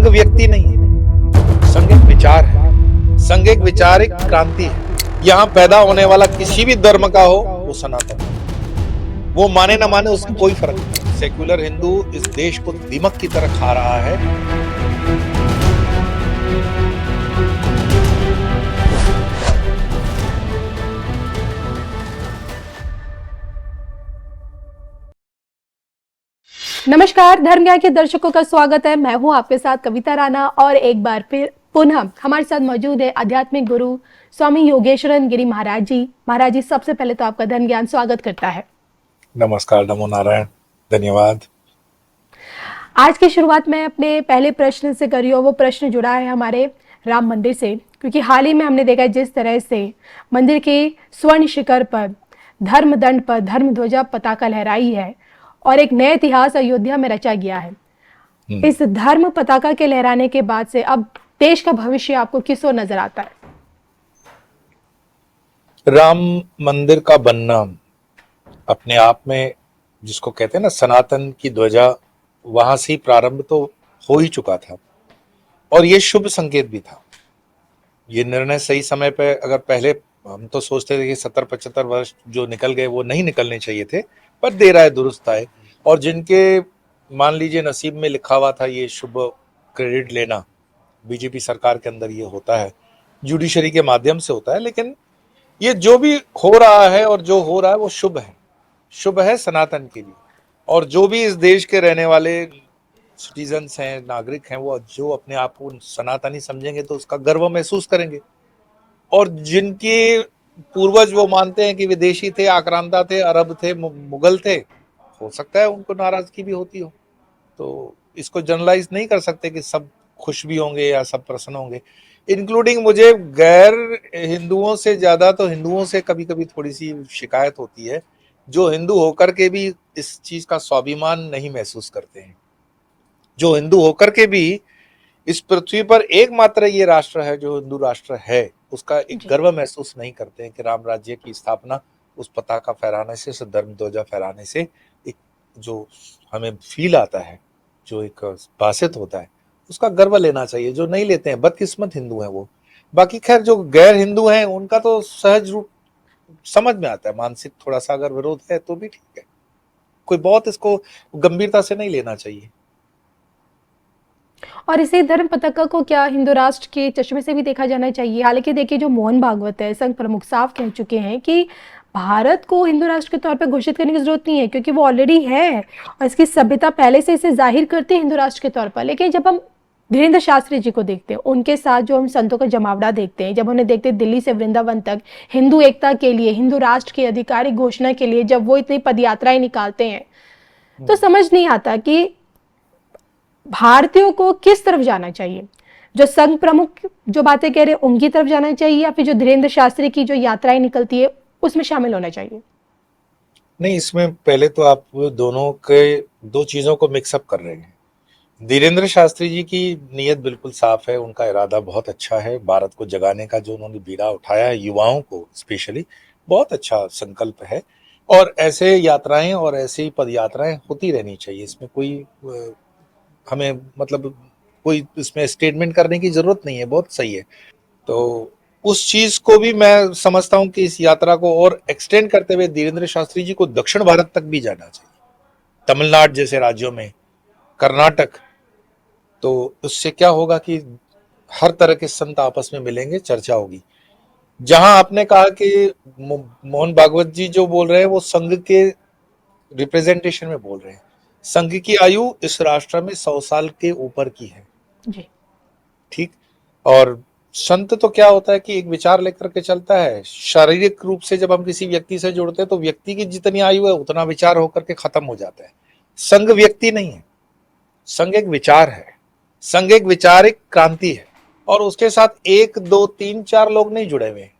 संघ व्यक्ति नहीं है, संघ एक विचार है, संघ एक विचार, एक क्रांति है। यहाँ पैदा होने वाला किसी भी धर्म का हो वो सनातन है। वो माने ना माने उसकी कोई फर्क नहीं। सेक्युलर हिंदू इस देश को दीमक की तरह खा रहा है। नमस्कार, धर्म ज्ञान के दर्शकों का स्वागत है। मैं हूं आपके साथ कविता राणा और एक बार फिर पुनः हमारे साथ मौजूद है आध्यात्मिक गुरु स्वामी योगेश्वरन गिरी महाराज जी। महाराज जी, सबसे पहले तो आपका धर्म ज्ञान स्वागत करता है। नमस्कार, नमो नारायण, धन्यवाद। आज की शुरुआत मैं अपने पहले प्रश्न से करी और वो प्रश्न जुड़ा है हमारे राम मंदिर से, क्योंकि हाल ही में हमने देखा जिस तरह से मंदिर के स्वर्ण शिखर पर धर्म दंड पर धर्म ध्वजा पताका लहराई है और एक नया इतिहास अयोध्या में रचा गया है। इस धर्म पताका के लहराने के बाद से अब देश का भविष्य आपको किस ओर नजर आता है? राम मंदिर का बनना अपने आप में, जिसको कहते हैं ना सनातन की ध्वजा, वहां से ही प्रारंभ तो हो ही चुका था और ये शुभ संकेत भी था। ये निर्णय सही समय पे, अगर पहले हम तो सोचते थे कि 70-75 वर्ष जो निकल गए वो नहीं निकलने चाहिए थे, पर देर आए दुरुस्त आए। और जिनके मान लीजिए नसीब में लिखा हुआ था ये शुभ क्रेडिट लेना, बीजेपी सरकार के अंदर ये होता है, जुडिशरी के माध्यम से होता है। लेकिन ये जो भी हो रहा है और जो हो रहा है वो शुभ है, शुभ है सनातन के लिए। और जो भी इस देश के रहने वाले सिटीजन्स हैं, नागरिक हैं, वो जो अपने आप को सनातनी समझेंगे तो उसका गर्व महसूस करेंगे। और जिनके पूर्वज वो मानते हैं कि विदेशी थे, आक्रांता थे, अरब थे, मुगल थे, हो सकता है उनको नाराजगी भी होती हो। तो इसको जनरलाइज नहीं कर सकते कि सब खुश भी होंगे या सब प्रसन्न होंगे, इंक्लूडिंग मुझे। गैर हिंदुओं से ज्यादा तो हिंदुओं से कभी कभी थोड़ी सी शिकायत होती है, जो हिंदू होकर के भी इस चीज का स्वाभिमान नहीं महसूस करते हैं, जो हिंदू होकर के भी इस पृथ्वी पर एकमात्र ये राष्ट्र है जो हिंदू राष्ट्र है, उसका एक गर्व महसूस नहीं करते हैं कि राम राज्य की स्थापना उस पताका फहराने से, उस धर्म ध्वजा फहराने से एक जो हमें फील आता है, जो एक भाषित होता है, उसका गर्व लेना चाहिए। जो नहीं लेते हैं बदकिस्मत हिंदू हैं वो। बाकी खैर जो गैर हिंदू हैं उनका तो सहज रूप समझ में आता है, मानसिक थोड़ा सा अगर विरोध है तो भी ठीक है, कोई बहुत इसको गंभीरता से नहीं लेना चाहिए। और इसी धर्म पताका को क्या हिंदू राष्ट्र के चश्मे से भी देखा जाना चाहिए? हालांकि देखिए, जो मोहन भागवत है, संघ प्रमुख, साफ कह चुके हैं कि भारत को हिंदू राष्ट्र के तौर पर घोषित करने की जरूरत नहीं है, क्योंकि वो ऑलरेडी है और इसकी सभ्यता पहले से इसे जाहिर करते हैं हिंदू राष्ट्र के तौर पर। लेकिन जब हम धीरेन्द्र शास्त्री जी को देखते हैं, उनके साथ जो हम संतों का जमावड़ा देखते हैं, जब उन्हें देखते हैं दिल्ली से वृंदावन तक हिंदू एकता के लिए, हिंदू राष्ट्र की आधिकारिक घोषणा के लिए जब वो इतनी पदयात्राएं निकालते हैं, तो समझ नहीं आता कि भारतीयों को किस तरफ जाना चाहिए। जो संघ प्रमुख जो बातें कह रहे हैं उनकी तरफ जाना चाहिए, या फिर जो धीरेन्द्र शास्त्री की जो यात्राएं निकलती है उसमें शामिल होना चाहिए? नहीं, इसमें पहले तो आप दोनों के दो चीजों को मिक्सअप कर रहे हैं। धीरेन्द्र शास्त्री जी की नीयत बिल्कुल साफ है, उनका इरादा बहुत अच्छा है। भारत को जगाने का जो उन्होंने बीड़ा उठाया है, युवाओं को स्पेशली, बहुत अच्छा संकल्प है। और ऐसे यात्राएं और ऐसी पद यात्राएं होती रहनी चाहिए। इसमें कोई हमें मतलब कोई इसमें स्टेटमेंट करने की जरूरत नहीं है, बहुत सही है। तो उस चीज को भी मैं समझता हूं कि इस यात्रा को और एक्सटेंड करते हुए धीरेन्द्र शास्त्री जी को दक्षिण भारत तक भी जाना चाहिए, तमिलनाडु जैसे राज्यों में, कर्नाटक। तो उससे क्या होगा कि हर तरह के संत आपस में मिलेंगे, चर्चा होगी। जहां आपने कहा कि मोहन भागवत जी जो बोल रहे हैं वो संघ के रिप्रेजेंटेशन में बोल रहे हैं। संघ की आयु इस राष्ट्र में 100 साल के ऊपर की है जी। ठीक। और संत तो क्या होता है कि एक विचार लेकर के चलता है। शारीरिक रूप से जब हम किसी व्यक्ति से जुड़ते हैं तो व्यक्ति की जितनी आयु है उतना विचार होकर के खत्म हो जाता है। संघ व्यक्ति नहीं है, संघ एक विचार है, संघ एक विचार, एक क्रांति है। और उसके साथ 1 2 3 4 लोग नहीं जुड़े हुए।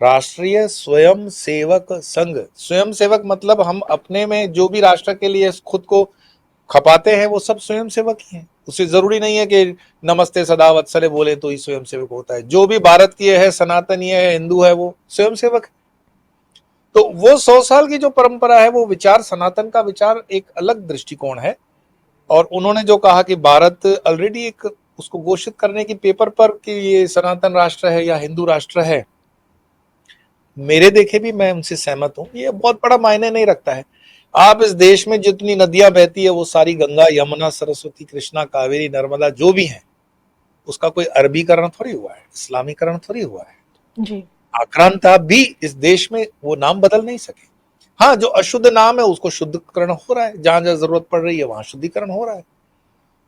राष्ट्रीय स्वयं सेवक संघ, स्वयं सेवक मतलब हम अपने में जो भी राष्ट्र के लिए खुद को खपाते हैं वो सब स्वयं सेवक ही हैं। उसे जरूरी नहीं है कि नमस्ते सदा वत्सले बोले तो ही स्वयं सेवक होता है। जो भी भारत की है, सनातनी है, हिंदू है, वो स्वयं सेवक है। तो वो 100 साल की जो परंपरा है, वो विचार, सनातन का विचार एक अलग दृष्टिकोण है। और उन्होंने जो कहा कि भारत ऑलरेडी एक उसको घोषित करने की पेपर पर कि ये सनातन राष्ट्र है या हिंदू राष्ट्र है, मेरे देखे भी मैं उनसे सहमत हूं। ये बहुत बड़ा मायने नहीं रखता है। आप इस देश में जितनी नदियां बहती है वो सारी गंगा, यमुना, सरस्वती, कृष्णा, कावेरी, नर्मदा जो भी है, उसका कोई अरबीकरण थोड़ी हुआ है, इस्लामीकरण थोड़ी हुआ है। जी। आक्रांता भी इस देश में वो नाम बदल नहीं सके। हाँ, जो अशुद्ध नाम है उसको शुद्धिकरण हो रहा है, जहां जहां जरूरत पड़ रही है वहां शुद्धिकरण हो रहा है।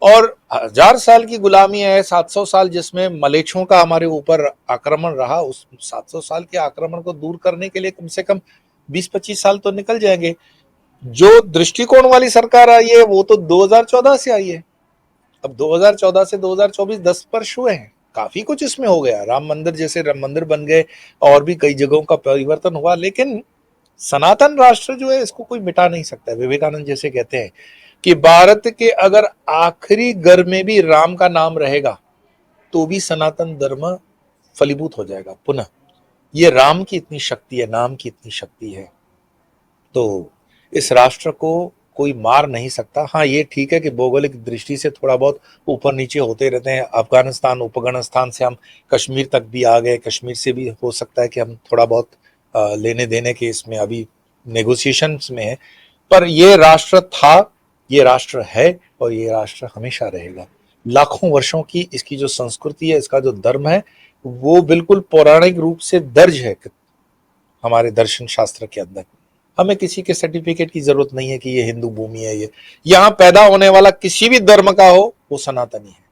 और 1000 साल की गुलामी है, 700 साल जिसमें मलेच्छों का हमारे ऊपर आक्रमण रहा, उस 700 साल के आक्रमण को दूर करने के लिए कम से कम 20-25 साल तो निकल जाएंगे। जो दृष्टिकोण वाली सरकार आई है वो तो 2014 से आई है। अब 2014 से 2024 10 वर्ष हुए हैं, काफी कुछ इसमें हो गया। राम मंदिर जैसे राम मंदिर बन गए, और भी कई जगहों का परिवर्तन हुआ, लेकिन सनातन राष्ट्र जो है इसको कोई मिटा नहीं सकता। विवेकानंद जैसे कहते हैं कि भारत के अगर आखिरी घर में भी राम का नाम रहेगा तो भी सनातन धर्म फलीभूत हो जाएगा पुनः। ये राम की इतनी शक्ति है, नाम की इतनी शक्ति है, तो इस राष्ट्र को कोई मार नहीं सकता। हाँ, ये ठीक है कि भौगोलिक दृष्टि से थोड़ा बहुत ऊपर नीचे होते रहते हैं। अफगानिस्तान उपगणस्थान से हम कश्मीर तक भी आ गए, कश्मीर से भी हो सकता है कि हम थोड़ा बहुत लेने देने के इसमें अभी नेगोशिएशंस में है, पर ये राष्ट्र था, ये राष्ट्र है, और ये राष्ट्र हमेशा रहेगा। लाखों वर्षों की इसकी जो संस्कृति है, इसका जो धर्म है, वो बिल्कुल पौराणिक रूप से दर्ज है हमारे दर्शन शास्त्र के अंदर। हमें किसी के सर्टिफिकेट की जरूरत नहीं है कि ये हिंदू भूमि है। ये यहाँ पैदा होने वाला किसी भी धर्म का हो वो सनातनी है,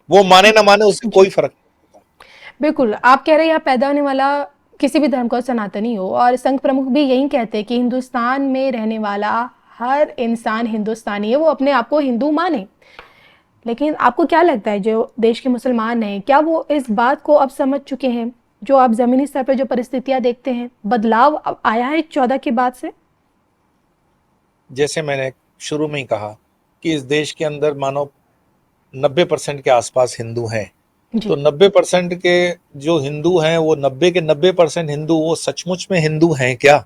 वो माने ना माने उससे कोई फर्क नहीं पड़ता। बिल्कुल, आप कह रहे हैं यहाँ पैदा होने वाला किसी भी धर्म का सनातनी हो, और संघ प्रमुख भी यही कहते हैं कि हिंदुस्तान में रहने वाला हर इंसान हिंदुस्तानी है, वो अपने आप को हिंदू माने। लेकिन आपको क्या लगता है जो देश के मुसलमान हैं, क्या वो इस बात को अब समझ चुके हैं? जो आप ज़मीनी स्तर पर जो परिस्थितियां देखते हैं, बदलाव अब आया है 14 के बाद से? जैसे मैंने शुरू में ही कहा कि इस देश के अंदर मानो 90% के आसपास हिंदू हैं, तो जी। 90% के जो हिंदू हैं वो 90 के 90% हिंदू वो सचमुच में हिंदू हैं क्या?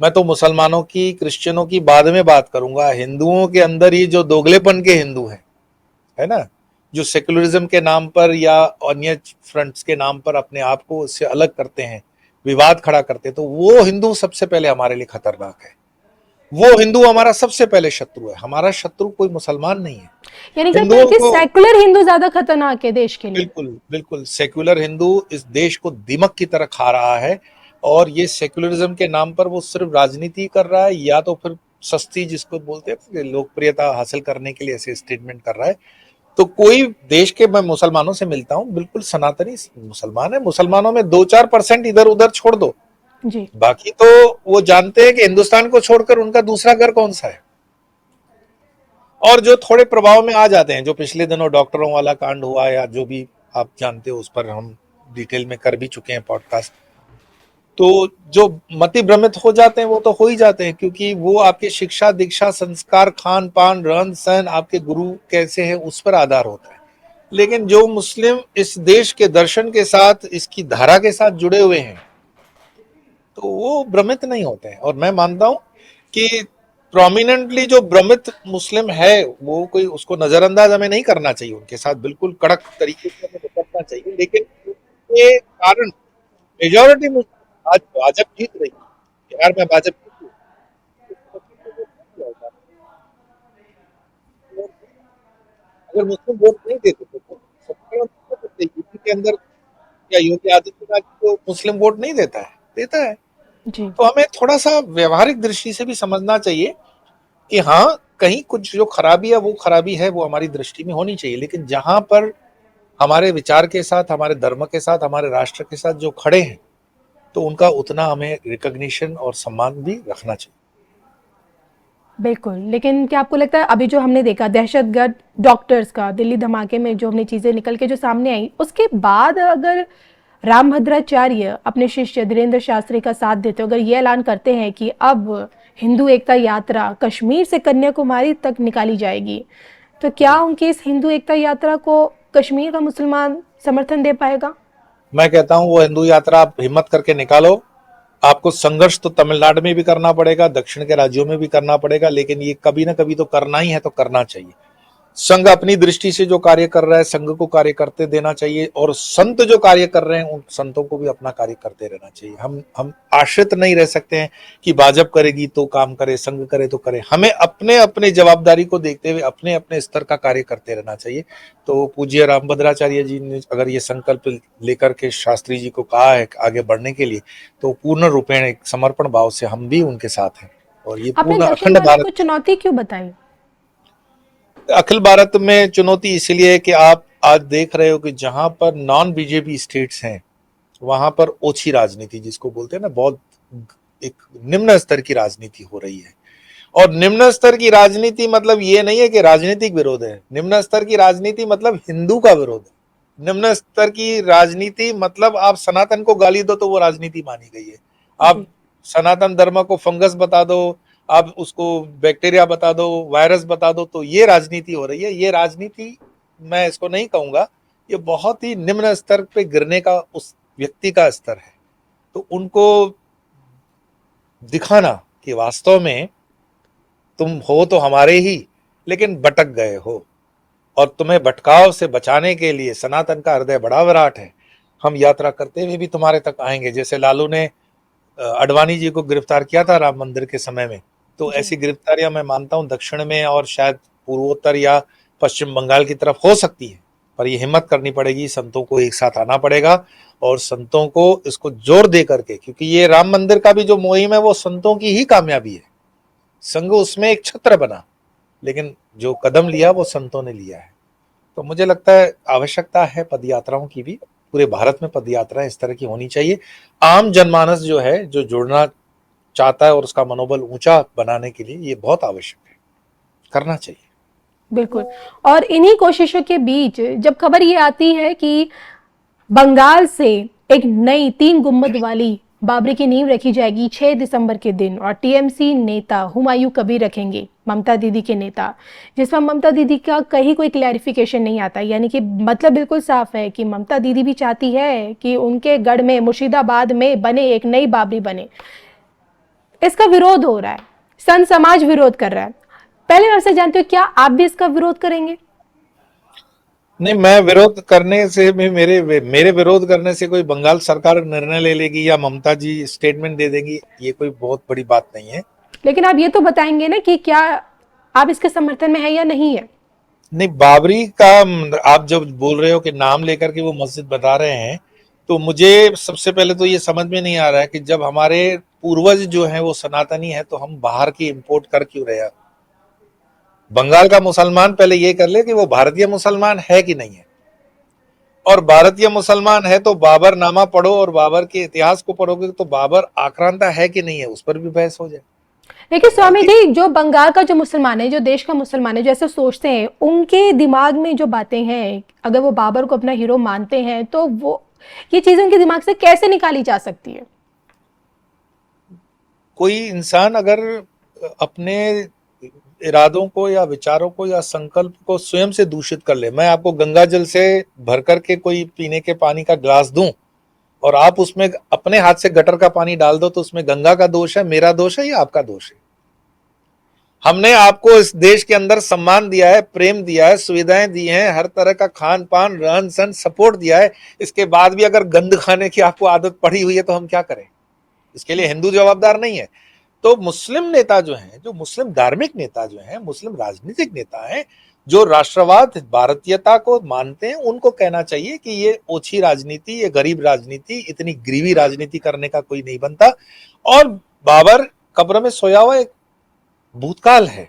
मैं तो मुसलमानों की, क्रिश्चियनों की बाद में बात करूंगा। हिंदुओं के अंदर ही जो दोगलेपन के हिंदू हैं, है ना, जो सेकुलरिज्म के नाम पर या अन्य फ्रंट्स के नाम पर अपने आप को उससे अलग करते हैं, विवाद खड़ा करते हैं, तो वो हिंदू सबसे पहले हमारे लिए खतरनाक है। वो हिंदू हमारा सबसे पहले शत्रु है। हमारा शत्रु कोई मुसलमान नहीं है। यानी कि लगता है हिंदुओं कि को सेकुलर हिंदू ज्यादा खतरनाक है देश के लिए? बिल्कुल बिल्कुल सेक्युलर हिंदू इस देश को दीमक की तरह खा रहा है, और ये सेक्युलरिज्म के नाम पर वो सिर्फ राजनीति कर रहा है, या तो फिर सस्ती जिसको बोलते हैं लोकप्रियता हासिल करने के लिए ऐसे स्टेटमेंट कर रहा है। तो कोई देश के, मैं मुसलमानों से मिलता हूँ, बिल्कुल सनातनी मुसलमान है। मुसलमानों में 2-4% इधर उधर छोड़ दो, जी। बाकी तो वो जानते हैं कि हिंदुस्तान को छोड़कर उनका दूसरा घर कौन सा है। और जो थोड़े प्रभाव में आ जाते हैं, जो पिछले दिनों डॉक्टरों वाला कांड हुआ या जो भी आप जानते हो, उस पर हम डिटेल में कर भी चुके हैं पॉडकास्ट, तो जो मति भ्रमित हो जाते हैं वो तो हो ही जाते हैं, क्योंकि वो आपके शिक्षा दीक्षा संस्कार खान पान रहन सहन आपके गुरु कैसे हैं उस पर आधार होता है। लेकिन जो मुस्लिम इस देश के दर्शन के साथ, इसकी धारा के साथ जुड़े हुए हैं, तो वो भ्रमित नहीं होते हैं। और मैं मानता हूं कि प्रोमिनेंटली जो भ्रमित मुस्लिम है वो कोई, उसको नजरअंदाज हमें नहीं करना चाहिए, उनके साथ बिल्कुल कड़क तरीके से हमें निपटना चाहिए। लेकिन उसके कारण मेजोरिटी मुस्लिम, आज भाजपा जीत रही है, बिहार में भाजपा जीत रही है। अगर मुस्लिम वोट नहीं देते तो यूपी के अंदर या योगी आदित्यनाथ को मुस्लिम वोट नहीं देता है? देता है। जी। तो हमें थोड़ा सा व्यवहारिक दृष्टि से भी समझना चाहिए कि हाँ, कहीं कुछ जो खराबी है वो खराबी है, वो हमारी दृष्टि में होनी चाहिए, लेकिन जहां पर हमारे विचार के साथ, हमारे धर्म के साथ, हमारे राष्ट्र के साथ जो खड़े हैं, तो उनका उतना हमें रिकॉग्निशन और सम्मान भी रखना चाहिए। बिल्कुल, लेकिन क्या आपको लगता है अभी जो हमने देखा दहशतगर्द डॉक्टर्स का दिल्ली धमाके में जो हमने चीज़ें निकल के जो सामने आई, उसके बाद अगर रामभद्राचार्य अपने शिष्य धीरेन्द्र शास्त्री का साथ देते, अगर ये ऐलान करते हैं कि अब हिंदू एकता यात्रा कश्मीर से कन्याकुमारी तक निकाली जाएगी, तो क्या उनकी इस हिंदू एकता यात्रा को कश्मीर का मुसलमान समर्थन दे पाएगा? मैं कहता हूं वो हिंदू यात्रा आप हिम्मत करके निकालो, आपको संघर्ष तो तमिलनाडु में भी करना पड़ेगा, दक्षिण के राज्यों में भी करना पड़ेगा, लेकिन ये कभी ना कभी तो करना ही है, तो करना चाहिए। संघ अपनी दृष्टि से जो कार्य कर रहा है, संघ को कार्य करते देना चाहिए, और संत जो कार्य कर रहे हैं उन संतों को भी अपना कार्य करते रहना चाहिए। हम आश्रित नहीं रह सकते हैं कि भाजपा करेगी तो काम करे, संघ करे तो करे। हमें अपने अपने जवाबदारी को देखते हुए अपने अपने स्तर का कार्य करते रहना चाहिए। तो पूज्य रामभद्राचार्य जी ने अगर ये संकल्प लेकर के शास्त्री जी को कहा है आगे बढ़ने के लिए, तो पूर्ण रूपेण एक समर्पण भाव से हम भी उनके साथ हैं। और ये आपने पूर्ण दक्षिण अखंड भारत भारत, को चुनौती क्यों बताई? अखिल भारत में चुनौती इसलिए है कि आप आज देख रहे हो कि जहां पर नॉन बीजेपी स्टेट्स हैं वहां पर ओछी राजनीति, जिसको बोलते हैं ना, बहुत एक निम्न स्तर की राजनीति हो रही है। और निम्न स्तर की राजनीति मतलब ये नहीं है कि राजनीतिक विरोध है। निम्न स्तर की राजनीति मतलब हिंदू का विरोध है। निम्न स्तर की राजनीति मतलब आप सनातन को गाली दो तो वो राजनीति मानी गई है। आप जी सनातन धर्म को फंगस बता दो, आप उसको बैक्टीरिया बता दो, वायरस बता दो, तो ये राजनीति हो रही है। ये राजनीति मैं इसको नहीं कहूंगा, ये बहुत ही निम्न स्तर पे गिरने का उस व्यक्ति का स्तर है। तो उनको दिखाना कि वास्तव में तुम हो तो हमारे ही, लेकिन भटक गए हो, और तुम्हें भटकाव से बचाने के लिए सनातन का हृदय बड़ा विराट है, हम यात्रा करते हुए भी तुम्हारे तक आएंगे। जैसे लालू ने अडवाणी जी को गिरफ्तार किया था राम मंदिर के समय में, तो जी ऐसी गिरफ्तारियां मैं मानता हूं दक्षिण में और शायद पूर्वोत्तर या पश्चिम बंगाल की तरफ हो सकती है, पर ये हिम्मत करनी पड़ेगी, संतों को एक साथ आना पड़ेगा और संतों को इसको जोर दे करके, क्योंकि ये राम मंदिर का भी जो मुहिम है वो संतों की ही कामयाबी है। संघ उसमें एक छत्र बना, लेकिन जो कदम लिया वो संतों ने लिया है। तो मुझे लगता है आवश्यकता है पद यात्राओं की भी। पूरे भारत में पद यात्राएं इस तरह की होनी चाहिए। आम जनमानस जो है, जो जुड़ना चाहता है और उसका मनोबल ऊंचा बनाने के लिए ये बहुत आवश्यक है, करना चाहिए। बिल्कुल। और इन्हीं कोशिशों के बीच जब खबर ये आती है कि बंगाल से एक नई 3 गुंबद वाली बाबरी की नींव रखी जाएगी 6 दिसंबर के दिन, और टीएमसी नेता हुमायूं कबीर रखेंगे, ममता दीदी के नेता, जिसमें ममता दीदी का कहीं कोई क्लैरिफिकेशन नहीं आता। यानी कि मतलब बिल्कुल साफ है कि ममता दीदी भी चाहती है कि उनके गढ़ में, मुर्शिदाबाद में बने एक नई बाबरी बने। इसका विरोध हो रहा है, संत समाज विरोध कर रहा है। पहले मैं आपसे जानती हूँ, क्या आप भी इसका विरोध करेंगे? नहीं, मैं विरोध करने से भी, मेरे मेरे विरोध करने से कोई बंगाल सरकार निर्णय ले लेगी या ममता जी स्टेटमेंट दे देंगी, ये कोई बहुत बड़ी बात नहीं है। लेकिन आप ये तो बताएंगे ना कि क्या आप इसके समर्थन में है या नहीं है? नहीं, बाबरी का आप जब बोल रहे हो कि नाम लेकर के वो मस्जिद बता रहे हैं, तो मुझे सबसे पहले तो ये समझ में नहीं आ रहा है कि जब हमारे पूर्वज जो हैं वो सनातनी है, तो हम बाहर की इंपोर्ट कर क्यों रहे हैं। बंगाल का मुसलमान पहले ये कर ले कि वो भारतीय मुसलमान है कि नहीं है, और भारतीय मुसलमान है तो बाबर नामा पढ़ो, और बाबर के इतिहास को पढ़ोगे तो बाबर आक्रांता है कि नहीं है, उस पर भी बहस हो जाए। लेकिन बंगाल स्वामी की, जी, जो बंगाल का जो मुसलमान है, जो देश का मुसलमान है, जो ऐसे सोचते हैं, उनके दिमाग में जो बातें हैं, अगर वो बाबर को अपना हीरो मानते हैं, तो वो ये चीजें उनके दिमाग से कैसे निकाली जा सकती है? कोई इंसान अगर अपने इरादों को या विचारों को या संकल्प को स्वयं से दूषित कर ले, मैं आपको गंगा जल से भर करके कोई पीने के पानी का ग्लास दूं और आप उसमें अपने हाथ से गटर का पानी डाल दो, तो उसमें गंगा का दोष है, मेरा दोष है या आपका दोष है? हमने आपको इस देश के अंदर सम्मान दिया है, प्रेम दिया है, सुविधाएं दी हैं, हर तरह का खान पान, रहन सहन, सपोर्ट दिया है। इसके बाद भी अगर गंद खाने की आपको आदत पड़ी हुई है तो हम क्या करें? इसके लिए हिंदू जवाबदार नहीं है। तो मुस्लिम नेता जो हैं, जो मुस्लिम धार्मिक नेता जो हैं, मुस्लिम राजनीतिक नेता हैं, जो राष्ट्रवाद, भारतीयता को मानते हैं, उनको कहना चाहिए कि ये ओछी राजनीति, ये गरीब राजनीति, इतनी गरीबी राजनीति करने का कोई नहीं बनता। और बाबर कब्र में सोया हुआ एक भूतकाल है,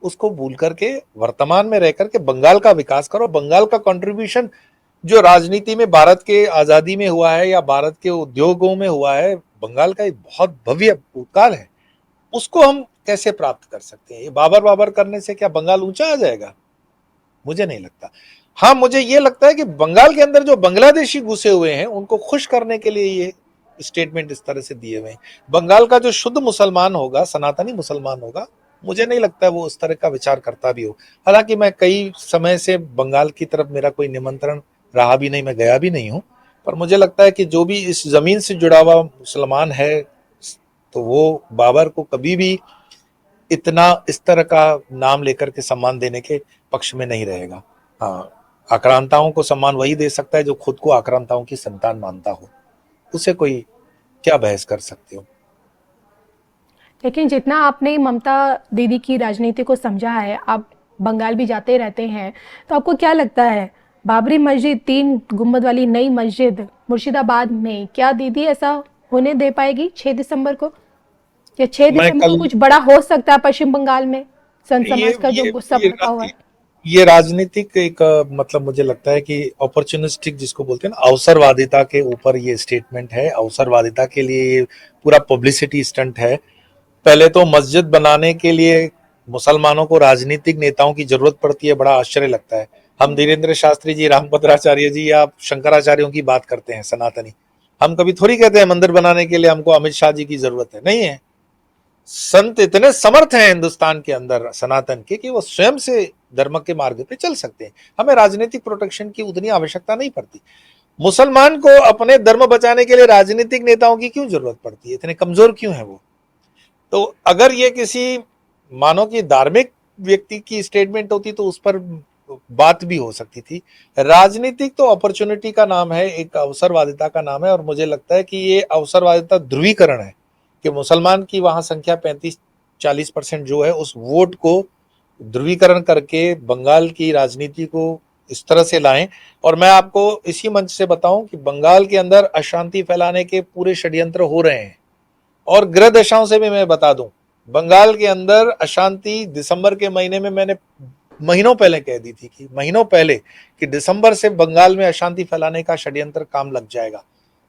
उसको भूल करके वर्तमान में रह करके बंगाल का विकास करो। बंगाल का कंट्रीब्यूशन जो राजनीति में भारत के आजादी में हुआ है या भारत के उद्योगों में हुआ है, बंगाल का एक बहुत भव्य भूतकाल है, उसको हम कैसे प्राप्त कर सकते हैं? ये बाबर बाबर करने से क्या बंगाल ऊंचा आ जाएगा? मुझे नहीं लगता। हाँ, मुझे ये लगता है कि बंगाल के अंदर जो बांग्लादेशी घुसे हुए हैं उनको खुश करने के लिए ये स्टेटमेंट इस तरह से दिए हुए हैं। बंगाल का जो शुद्ध मुसलमान होगा, सनातनी मुसलमान होगा, मुझे नहीं लगता वो उस तरह का विचार करता भी हो। हालांकि मैं कई समय से बंगाल की तरफ मेरा कोई निमंत्रण रहा भी नहीं, मैं गया भी नहीं हूं, पर मुझे लगता है कि जो भी इस जमीन से जुड़ा हुआ मुसलमान है, तो वो बाबर को कभी भी इतना इस तरह का नाम लेकर के सम्मान देने के पक्ष में नहीं रहेगा। हाँ, आक्रांताओं को सम्मान वही दे सकता है जो खुद को आक्रांताओं की संतान मानता हो। उसे कोई क्या बहस कर सकते हो। लेकिन जितना आपने ममता दीदी की राजनीति को समझा है, आप बंगाल भी जाते रहते हैं, तो आपको क्या लगता है बाबरी मस्जिद 3 गुंबद वाली नई मस्जिद मुर्शिदाबाद में क्या दीदी ऐसा होने दे पाएगी 6 दिसंबर को? या 6 मैं दिसंबर को कल कुछ बड़ा हो सकता है पश्चिम बंगाल में? संत ये समाज का जो ये गुस्सा ये, भड़का हुआ है। ये राजनीतिक एक मतलब मुझे लगता है कि अपॉर्चुनिस्टिक जिसको बोलते हैं ना, अवसरवादिता के ऊपर ये स्टेटमेंट है। अवसरवादिता के लिए ये पूरा पब्लिसिटी स्टंट है। पहले तो मस्जिद बनाने के लिए मुसलमानों को राजनीतिक नेताओं की जरूरत पड़ती है, बड़ा आश्चर्य लगता है। हम धीरेन्द्र शास्त्री जी, रामभद्राचार्य जी या शंकराचार्यों की बात करते हैं सनातनी। हम कभी थोड़ी कहते हैं मंदिर बनाने के लिए हमको अमित शाह जी की जरूरत है, नहीं है। संत इतने समर्थ हैं हिंदुस्तान के अंदर सनातन के कि वो स्वयं से धर्म के मार्ग पे चल सकते हैं। हमें राजनीतिक प्रोटेक्शन की उतनी आवश्यकता नहीं पड़ती। मुसलमान को अपने धर्म बचाने के लिए राजनीतिक नेताओं की क्यों जरूरत पड़ती है? इतने कमजोर क्यों है वो? तो अगर ये किसी मानो कि धार्मिक व्यक्ति की स्टेटमेंट होती तो उस पर बात भी हो सकती थी। राजनीतिक तो अपॉर्चुनिटी का नाम है, एक अवसरवादिता का नाम है, और मुझे लगता है कि ये अवसरवादिता ध्रुवीकरण है कि मुसलमान की वहां संख्या 35-40% जो है, उस वोट को ध्रुवीकरण करके बंगाल की राजनीति को इस तरह से लाएं। और मैं आपको इसी मंच से बताऊं कि बंगाल के अंदर अशांति फैलाने के पूरे षड्यंत्र हो रहे हैं। और ग्रह दशाओं से भी मैं बता दूं, बंगाल के अंदर अशांति दिसंबर के महीने में मैंने महीनों पहले कह दी थी कि महीनों पहले कि दिसंबर से बंगाल में अशांति फैलाने का षड्यंत्र काम लग जाएगा।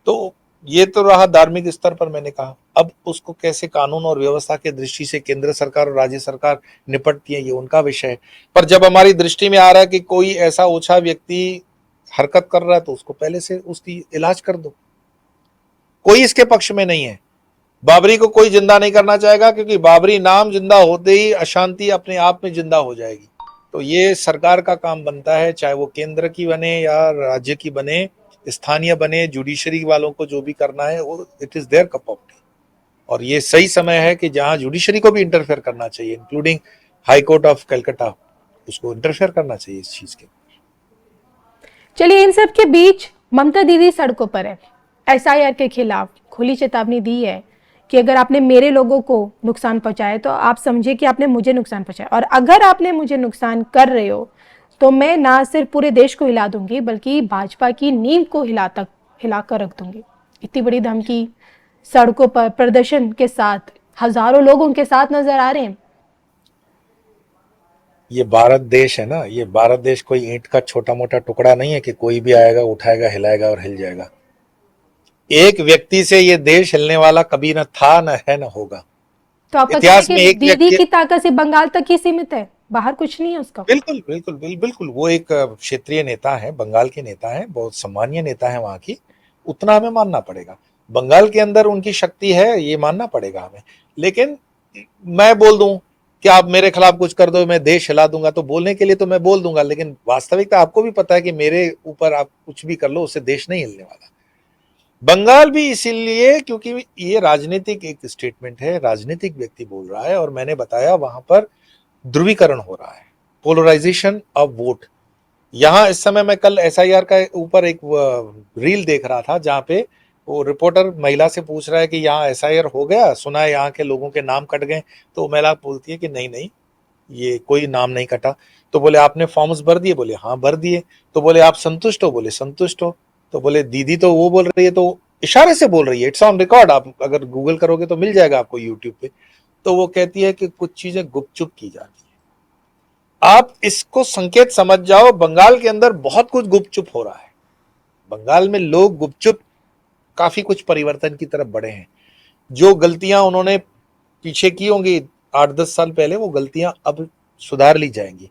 तो ये तो रहा धार्मिक स्तर पर मैंने कहा। अब उसको कैसे कानून और व्यवस्था के दृष्टि से केंद्र सरकार और राज्य सरकार निपटती है, ये उनका विषय है। पर जब हमारी दृष्टि में आ रहा है कि कोई ऐसा ओछा व्यक्ति हरकत कर रहा है तो उसको पहले से उसकी इलाज कर दो। कोई इसके पक्ष में नहीं है। बाबरी को कोई जिंदा नहीं करना चाहेगा, क्योंकि बाबरी नाम जिंदा होते ही अशांति अपने आप में जिंदा हो जाएगी। तो ये सरकार का काम बनता है, चाहे वो केंद्र की बने या राज्य की बने, स्थानीय बने, जुडिशरी वालों को जो भी करना है वो it is their cup of tea. और ये सही समय है कि जहां जुडिशरी को भी इंटरफेयर करना चाहिए, including high court of Calcutta, उसको इंटरफेयर करना चाहिए इस चीज के। चलिए, इन सब के बीच ममता दीदी सड़कों पर है, एसआईआर के खिलाफ खुली चेतावनी दी है कि अगर आपने मेरे लोगों को नुकसान पहुंचाया तो आप समझे कि आपने मुझे नुकसान पहुंचाया, और अगर आपने मुझे नुकसान कर रहे हो तो मैं ना सिर्फ पूरे देश को हिला दूंगी बल्कि भाजपा की नींव को हिलाकर रख दूंगी। इतनी बड़ी धमकी सड़कों पर प्रदर्शन के साथ हजारों लोग उनके साथ नजर आ रहे हैं। ये भारत देश है ना, ये भारत देश कोई ईंट का छोटा मोटा टुकड़ा नहीं है कि कोई भी आएगा, उठाएगा, हिलाएगा और हिल जाएगा। एक व्यक्ति से ये देश हिलने वाला कभी न था, न है, न होगा। तो आपका कहना है इतिहास कि में एक दीदी व्यक्ति, की ताकत सिर्फ बंगाल तक ही सीमित है, बाहर कुछ नहीं है उसका? बिल्कुल बिल्कुल बिल्कुल, वो एक क्षेत्रीय नेता है, बंगाल के नेता है, बहुत सम्मानीय नेता है वहां की। उतना हमें मानना पड़ेगा। बंगाल के अंदर उनकी शक्ति है, ये मानना पड़ेगा हमें। लेकिन मैं बोल दूं कि आप मेरे खिलाफ कुछ कर दो, मैं देश हिला दूंगा, तो बोलने के लिए तो मैं बोल दूंगा, लेकिन वास्तविकता आपको भी पता है कि मेरे ऊपर आप कुछ भी कर लो, उससे देश नहीं हिलने वाला। बंगाल भी इसीलिए क्योंकि ये राजनीतिक एक स्टेटमेंट है, राजनीतिक व्यक्ति बोल रहा है, और मैंने बताया वहां पर ध्रुवीकरण हो रहा है, पोलराइजेशन ऑफ वोट। यहां इस समय मैं कल एसआईआर का ऊपर एक रील देख रहा था जहां पे वो रिपोर्टर महिला से पूछ रहा है कि यहाँ एसआईआर हो गया, सुना है यहाँ के लोगों के नाम कट गए। तो महिला बोलती है कि नहीं नहीं, ये कोई नाम नहीं कटा। तो बोले आपने फॉर्म्स भर दिए? बोले हाँ भर दिए। तो बोले आप संतुष्ट हो? बोले संतुष्ट हो। तो बोले दीदी तो वो बोल रही है, तो इशारे से बोल रही है, इट्स ऑन रिकॉर्ड, आप अगर गूगल करोगे तो मिल जाएगा आपको यूट्यूब पे। तो वो कहती है कि कुछ चीजें गुपचुप की जाती है। आप इसको संकेत समझ जाओ, बंगाल के अंदर बहुत कुछ गुपचुप हो रहा है। बंगाल में लोग गुपचुप काफी कुछ परिवर्तन की तरफ बढ़े हैं। जो गलतियां उन्होंने पीछे की होंगी 8-10 साल पहले, वो गलतियां अब सुधार ली जाएंगी।